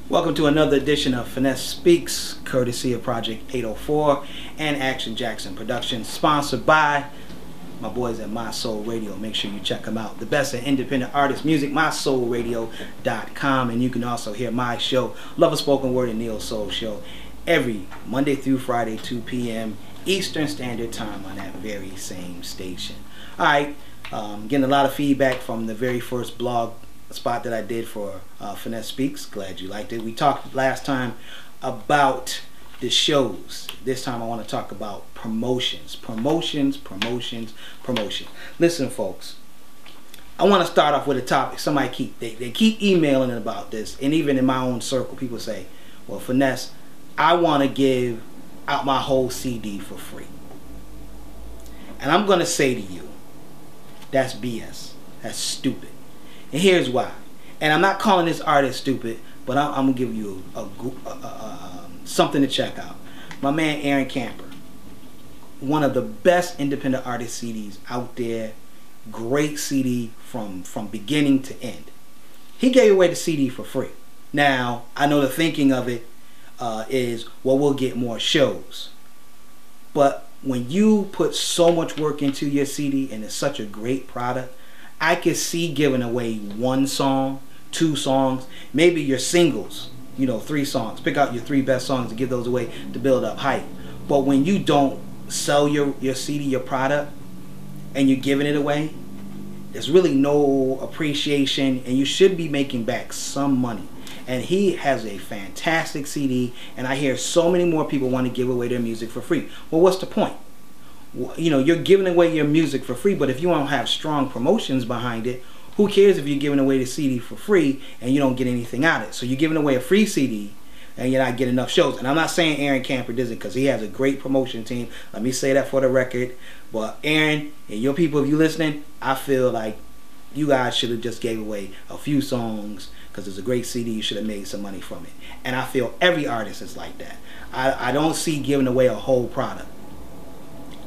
Welcome to another edition of Phinesse Speaks, courtesy of Project 804 and Action Jackson Productions, sponsored by my boys at My Soul Radio. Make sure you check them out. The best in independent artist music, mysoulradio.com. And you can also hear my show, Love of Spoken Word and Neo Soul Show, every Monday through Friday, 2 p.m. Eastern Standard Time on that very same station. Alright, getting a lot of feedback from the very first blog spot that I did for Phinesse Speaks. Glad you liked it. We talked last time about the shows. This time I want to talk about promotions. Promotions. Listen, folks, I want to start off with a topic. Somebody they keep emailing about this, and even in my own circle, people say, well, Phinesse, I want to give out my whole CD for free. And I'm going to say to you, that's BS. That's stupid. And here's why. And I'm not calling this artist stupid, but I'm going to give you something to check out. My man Aaron Camper, one of the best independent artist CDs out there. Great CD from beginning to end. He gave away the CD for free. Now, I know the thinking of it is, well, we'll get more shows. But when you put so much work into your CD and it's such a great product, I could see giving away one song, 2 songs, maybe your singles, 3 songs. Pick out your 3 best songs and give those away to build up hype. But when you don't sell your CD, your product, and you're giving it away, there's really no appreciation, and you should be making back some money. And he has a fantastic CD, and I hear so many more people want to give away their music for free. Well, what's the point? You're giving away your music for free, but if you don't have strong promotions behind it, who cares if you're giving away the CD for free and you don't get anything out of it? So you're giving away a free CD and you're not getting enough shows. And I'm not saying Aaron Camper doesn't, because he has a great promotion team. Let me say that for the record. But Aaron and your people, if you're listening, I feel like you guys should have just gave away a few songs, because it's a great CD. You should have made some money from it. And I feel every artist is like that. I don't see giving away a whole product.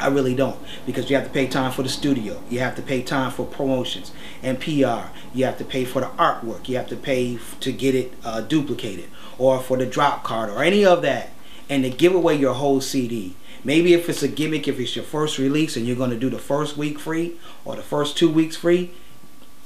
I really don't, because you have to pay time for the studio, you have to pay time for promotions and PR, you have to pay for the artwork, you have to pay to get it duplicated, or for the drop card or any of that. And to give away your whole CD, maybe if it's a gimmick, if it's your first release and you're going to do the first week free or the first 2 weeks free,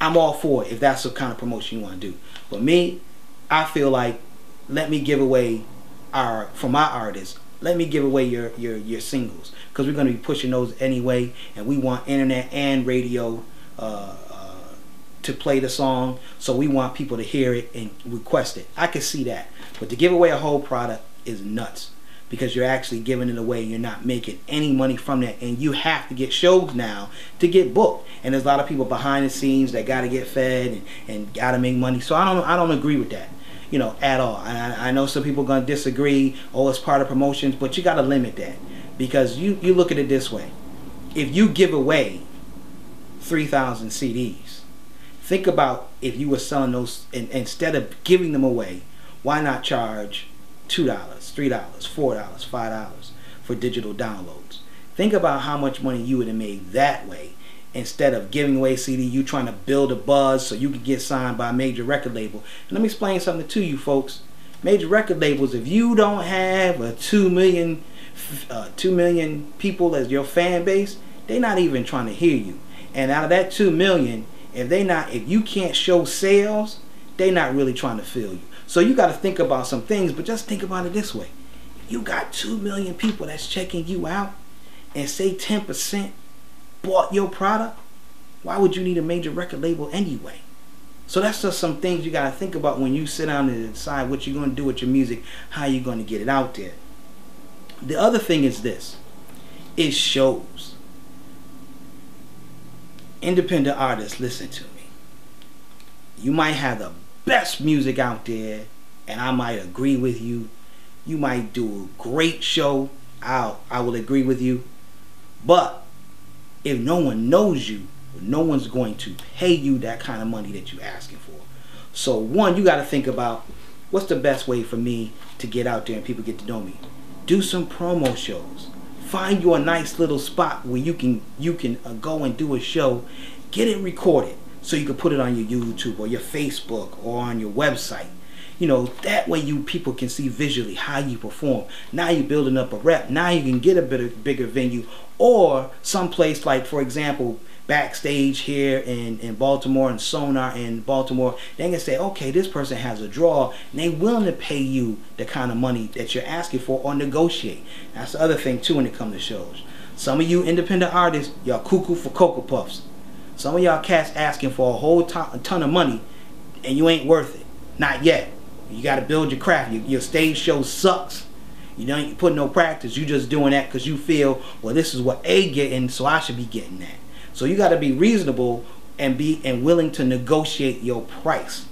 I'm all for it if that's the kind of promotion you want to do. But me, I feel like, let me give away for my artists, let me give away your singles, because we're going to be pushing those anyway, and we want internet and radio to play the song, so we want people to hear it and request it. I can see that. But to give away a whole product is nuts, because you're actually giving it away. You're not making any money from that, and you have to get shows now to get booked. And there's a lot of people behind the scenes that got to get fed and got to make money. So I don't agree with that, at all. I know some people are going to disagree. Oh, it's part of promotions, but you got to limit that, because you look at it this way. If you give away 3,000 CDs, think about if you were selling those, and instead of giving them away, why not charge $2, $3, $4, $5 for digital downloads? Think about how much money you would have made that way, instead of giving away CD. You trying to build a buzz so you can get signed by a major record label. And let me explain something to you folks. Major record labels, if you don't have a 2 million people as your fan base, they're not even trying to hear you. And out of that 2 million, if you can't show sales, they're not really trying to feel you. So you got to think about some things, but just think about it this way. You got 2 million people that's checking you out, and say 10% bought your product. Why would you need a major record label anyway? So that's just some things you got to think about when you sit down and decide what you're going to do with your music, how you're going to get it out there. The other thing is this, is shows. Independent artists, listen to me. You might have the best music out there, and I might agree with you. You might do a great show. I will agree with you. But if no one knows you, no one's going to pay you that kind of money that you're asking for. So one, you got to think about, what's the best way for me to get out there and people get to know me? Do some promo shows. Find you a nice little spot where you can go and do a show. Get it recorded so you can put it on your YouTube or your Facebook or on your website. You know, that way people can see visually how you perform. Now you're building up a rep. Now you can get a bigger venue, or someplace like, for example, Backstage here in Baltimore, and Sonar in Baltimore. They can say, okay, this person has a draw, and they willing to pay you the kind of money that you're asking for, or negotiate. That's the other thing too when it comes to shows. Some of you independent artists, y'all cuckoo for Cocoa Puffs. Some of y'all cats asking for a whole ton of money, and you ain't worth it. Not yet. You got to build your craft. Your stage show sucks. You don't put no practice. You just doing that because you feel, well, this is what A getting, so I should be getting that. So you got to be reasonable and willing to negotiate your price.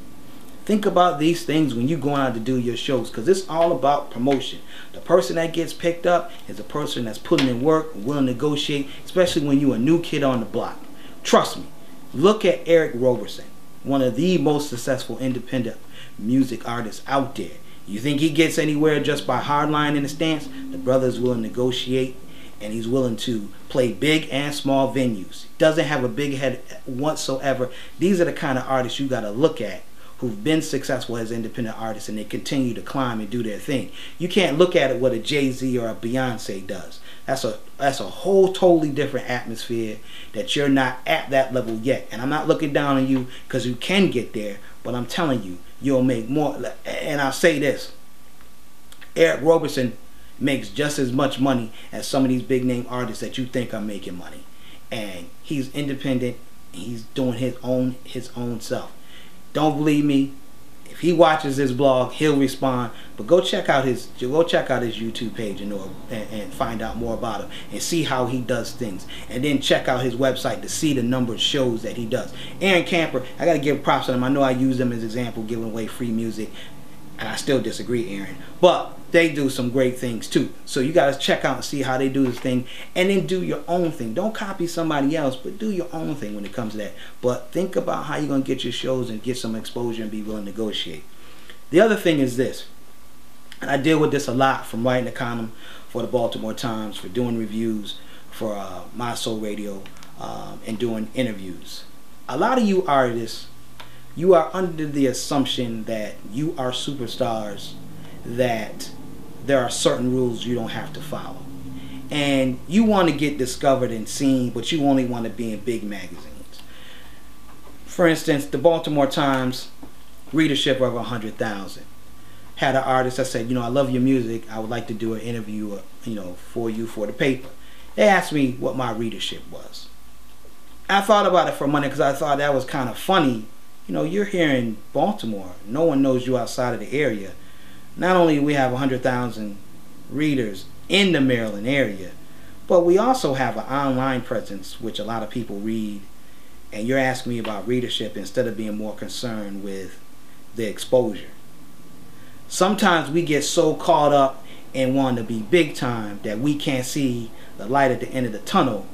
Think about these things when you're going out to do your shows, because it's all about promotion. The person that gets picked up is a person that's putting in work, willing to negotiate, especially when you're a new kid on the block. Trust me. Look at Eric Roberson, one of the most successful independent music artists out there. You think he gets anywhere just by hardline in the stance? The brother's willing to negotiate, and he's willing to play big and small venues. Doesn't have a big head whatsoever. These are the kind of artists you got to look at who've been successful as independent artists, and they continue to climb and do their thing. You can't look at it what a Jay-Z or a Beyonce does. That's a whole totally different atmosphere that you're not at that level yet. And I'm not looking down on you because you can get there, but I'm telling you, you'll make more. And I'll say this, Eric Roberson makes just as much money as some of these big name artists that you think are making money. And he's independent, and he's doing his own self. Don't believe me? If he watches this blog, he'll respond. But go check out his YouTube page and find out more about him and see how he does things. And then check out his website to see the number of shows that he does. Aaron Camper, I gotta give props to him. I know I use them as an example, giving away free music, and I still disagree, Aaron. But they do some great things too. So you gotta check out and see how they do this thing, and then do your own thing. Don't copy somebody else, but do your own thing when it comes to that. But think about how you're gonna get your shows and get some exposure and be willing to negotiate. The other thing is this, and I deal with this a lot from writing a column for the Baltimore Times, for doing reviews for My Soul Radio, and doing interviews. A lot of you artists, you are under the assumption that you are superstars, that there are certain rules you don't have to follow. And you want to get discovered and seen, but you only want to be in big magazines. For instance, the Baltimore Times, readership of 100,000. Had an artist that said, you know, I love your music, I would like to do an interview, for you for the paper. They asked me what my readership was. I thought about it for a minute because I thought that was kind of funny. You know, you're here in Baltimore. No one knows you outside of the area. Not only do we have 100,000 readers in the Maryland area, but we also have an online presence, which a lot of people read. And you're asking me about readership instead of being more concerned with the exposure. Sometimes we get so caught up in wanting to be big time that we can't see the light at the end of the tunnel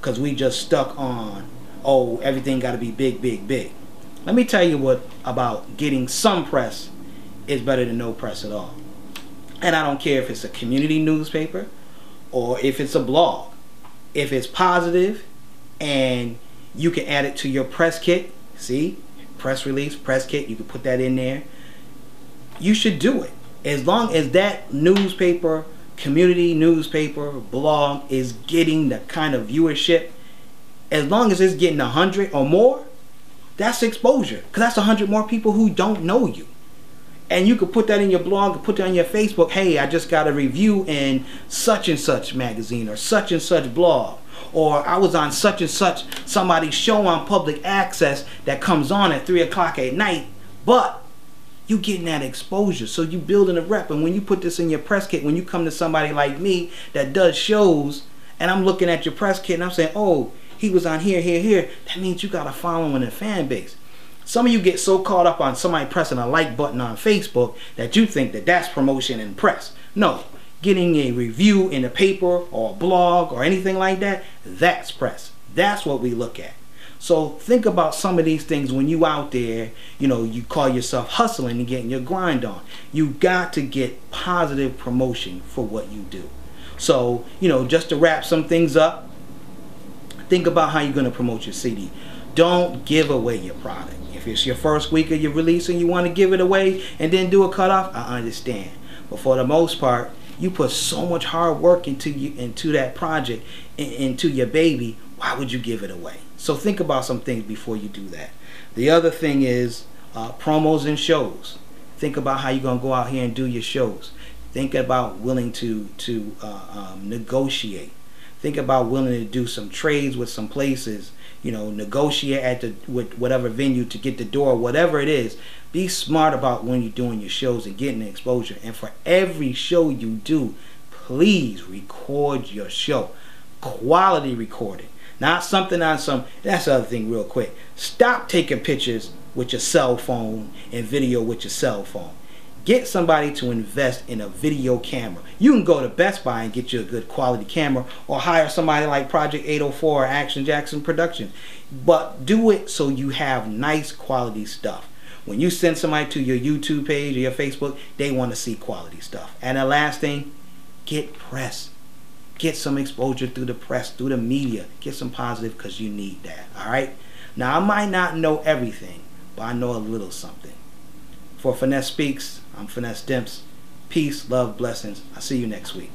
because we just stuck on, oh, everything got to be big, big, big. Let me tell you what about getting some press is better than no press at all. And I don't care if it's a community newspaper or if it's a blog. If it's positive and you can add it to your press kit, see, press release, press kit, you can put that in there. You should do it. As long as that newspaper, community newspaper, blog is getting the kind of viewership, as long as it's getting 100 or more, that's exposure. Because that's 100 more people who don't know you. And you could put that in your blog, put that on your Facebook. Hey, I just got a review in such and such magazine or such and such blog. Or I was on such and such somebody's show on public access that comes on at 3 o'clock at night. But you getting that exposure. So you building a rep. And when you put this in your press kit, when you come to somebody like me that does shows, and I'm looking at your press kit and I'm saying, oh, he was on here, here, here. That means you got a following and a fan base. Some of you get so caught up on somebody pressing a like button on Facebook that you think that that's promotion and press. No, getting a review in a paper or a blog or anything like that, that's press. That's what we look at. So think about some of these things when you out there, you call yourself hustling and getting your grind on. You got to get positive promotion for what you do. So, just to wrap some things up, think about how you're going to promote your CD. Don't give away your product. If it's your first week of your release and you want to give it away and then do a cutoff, I understand. But for the most part, you put so much hard work into that project, into your baby. Why would you give it away? So think about some things before you do that. The other thing is promos and shows. Think about how you're going to go out here and do your shows. Think about willing to negotiate. Think about willing to do some trades with some places. You know, negotiate with whatever venue to get the door, whatever it is. Be smart about when you're doing your shows and getting the exposure. And for every show you do, please record your show. Quality recording. Not something on some, that's the other thing real quick. Stop taking pictures with your cell phone and video with your cell phone. Get somebody to invest in a video camera. You can go to Best Buy and get you a good quality camera, or hire somebody like Project 804 or Action Jackson Production. But do it so you have nice quality stuff. When you send somebody to your YouTube page or your Facebook, they want to see quality stuff. And the last thing, get press. Get some exposure through the press, through the media. Get some positive, because you need that. Alright? Now, I might not know everything, but I know a little something. For Phinesse Speaks, I'm Phinesse Dimps. Peace, love, blessings. I'll see you next week.